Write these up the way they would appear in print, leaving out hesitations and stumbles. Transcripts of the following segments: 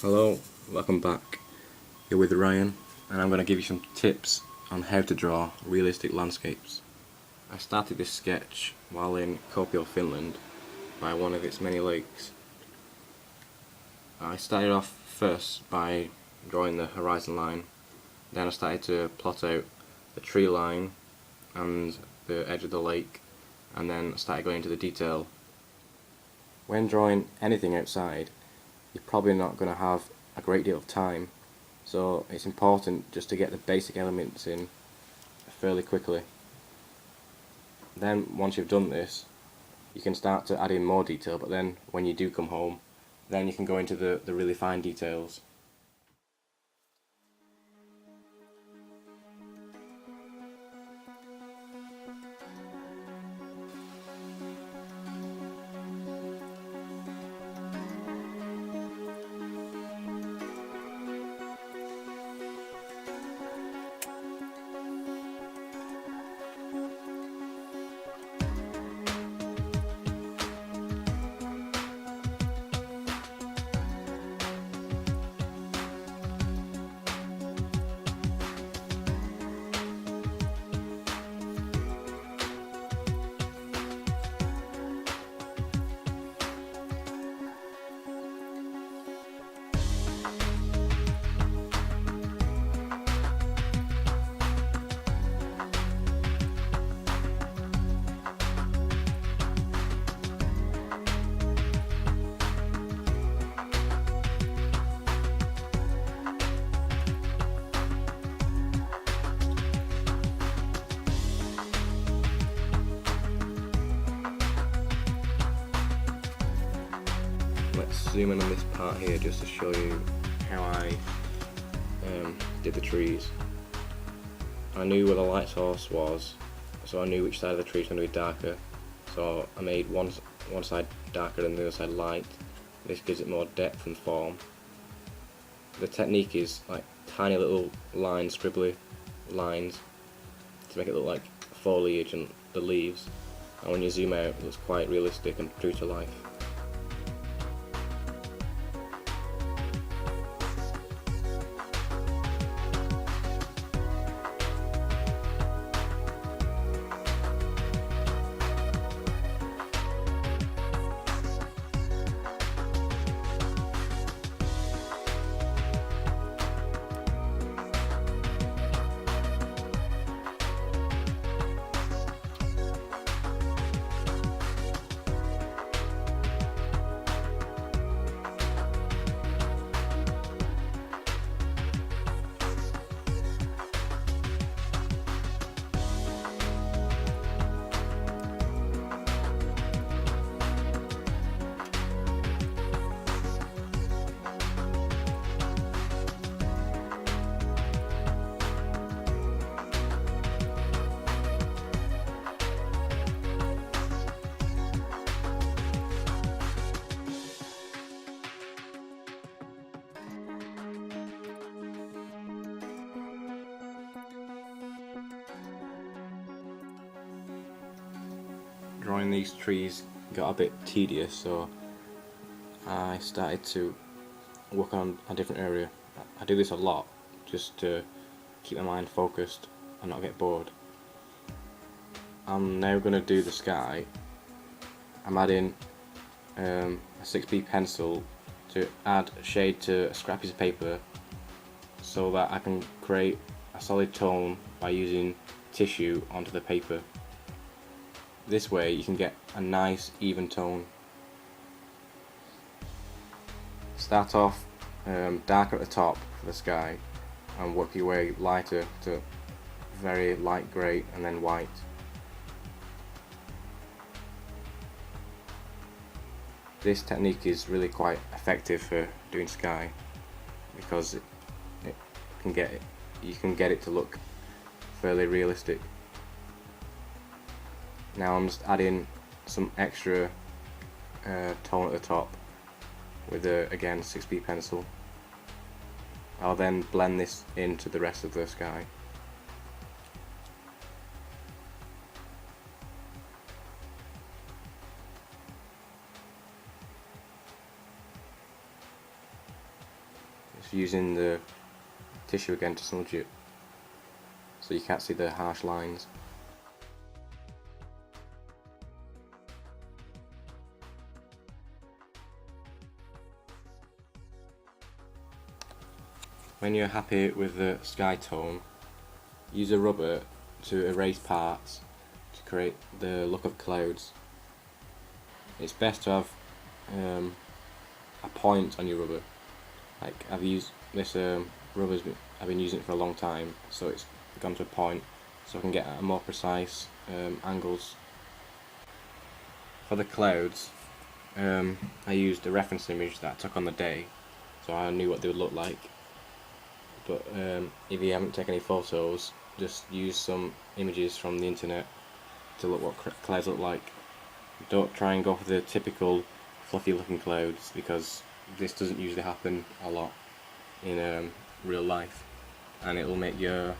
Hello, welcome back. You're with Ryan, and I'm going to give you some tips on how to draw realistic landscapes. I started this sketch while in Kuopio, Finland, by one of its many lakes. I started off first by drawing the horizon line, then I started to plot out the tree line and the edge of the lake, and then I started going into the detail. When drawing anything outside, you're probably not going to have a great deal of time, so it's important just to get the basic elements in fairly quickly. Then once you've done this, you can start to add in more detail, but then when you do come home, then you can go into the really fine details. Let's zoom in on this part here just to show you how I did the trees. I knew where the light source was, so I knew which side of the tree was going to be darker, so I made one side darker and the other side light. This gives it more depth and form. The technique is like tiny little lines, scribbly lines, to make it look like foliage and the leaves, and when you zoom out it looks quite realistic and true to life. Drawing these trees got a bit tedious, so I started to work on a different area. I do this a lot just to keep my mind focused and not get bored. I'm now going to do the sky. I'm adding a 6B pencil to add shade to a scrap piece of paper so that I can create a solid tone by using tissue onto the paper. This way you can get a nice even tone. Start off darker at the top for the sky and work your way lighter to very light grey and then white. This technique is really quite effective for doing sky because you can get it to look fairly realistic. Now I'm just adding some extra tone at the top with again 6B pencil. I'll then blend this into the rest of the sky. just using the tissue again to smudge it so you can't see the harsh lines. When you're happy with the sky tone, use a rubber to erase parts to create the look of clouds. It's best to have a point on your rubber. Like I've used this rubber's I've been using it for a long time, so it's gone to a point, so I can get a more precise angles. For the clouds, I used a reference image that I took on the day, so I knew what they would look like. But if you haven't taken any photos, just use some images from the internet to look what clouds look like. Don't try and go for the typical fluffy looking clouds, because this doesn't usually happen a lot in real life, and it will make your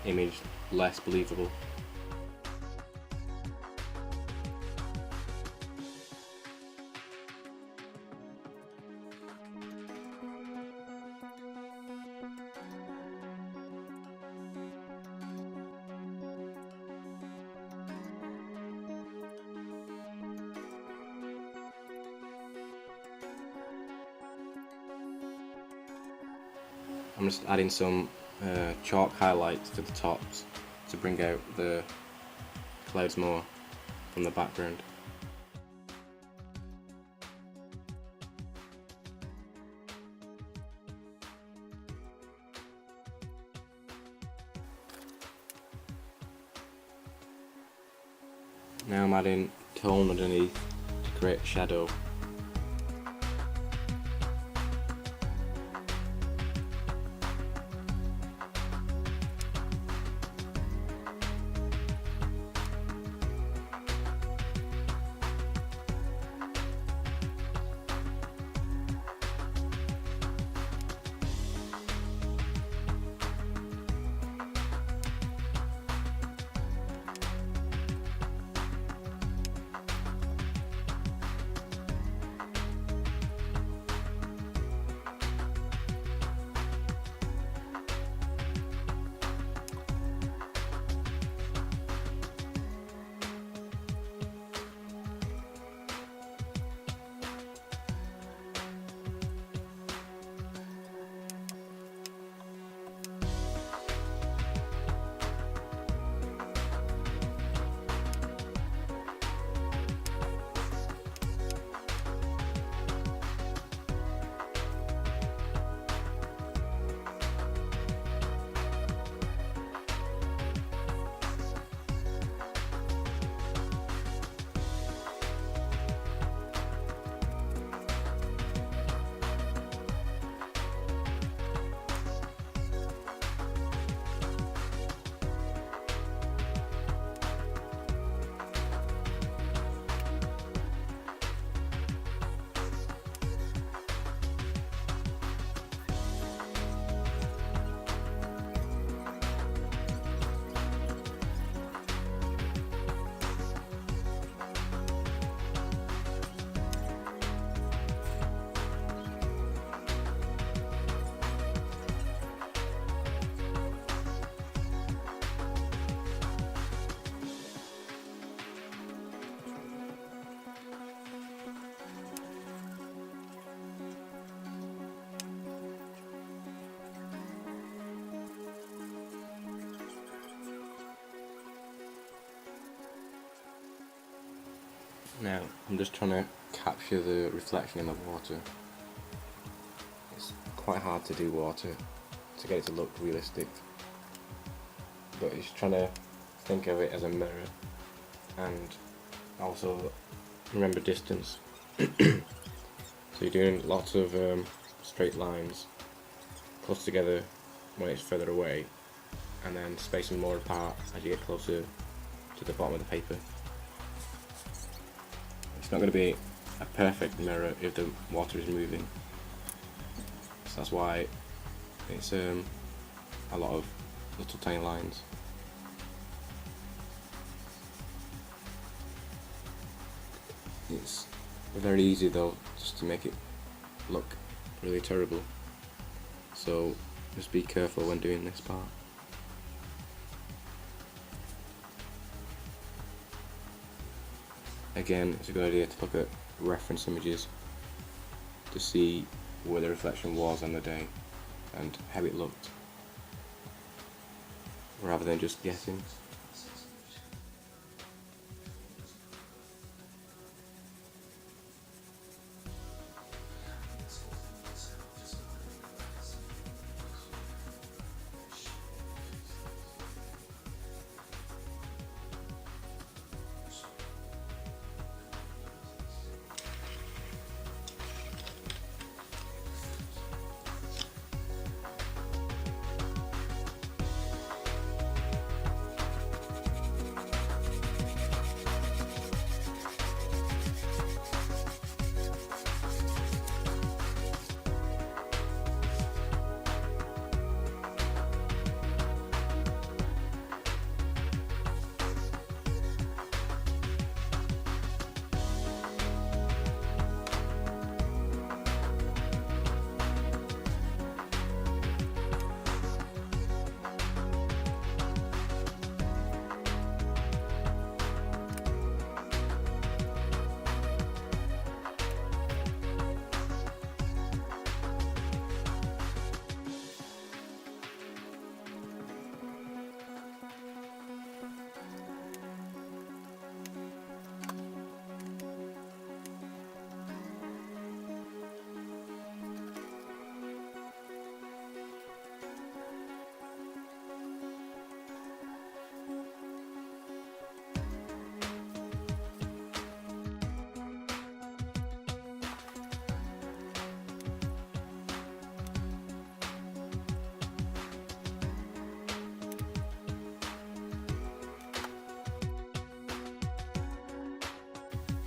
image less believable. I'm just adding some chalk highlights to the tops to bring out the clouds more from the background. Now I'm adding tone underneath to create shadow. Now I'm just trying to capture the reflection in the water. It's quite hard to do water to get it to look realistic, but it's trying to think of it as a mirror and also remember distance. So you're doing lots of straight lines close together when it's further away, and then spacing more apart as you get closer to the bottom of the paper. It's not going to be a perfect mirror if the water is moving, so that's why it's a lot of little tiny lines. It's very easy though just to make it look really terrible. so just be careful when doing this part. Again, it's a good idea to look at reference images to see where the reflection was on the day and how it looked, rather than just guessing.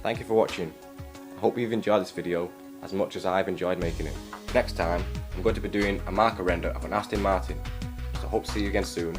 Thank you for watching. I hope you've enjoyed this video as much as I've enjoyed making it. Next time, I'm going to be doing a marker render of an Aston Martin, so I hope to see you again soon.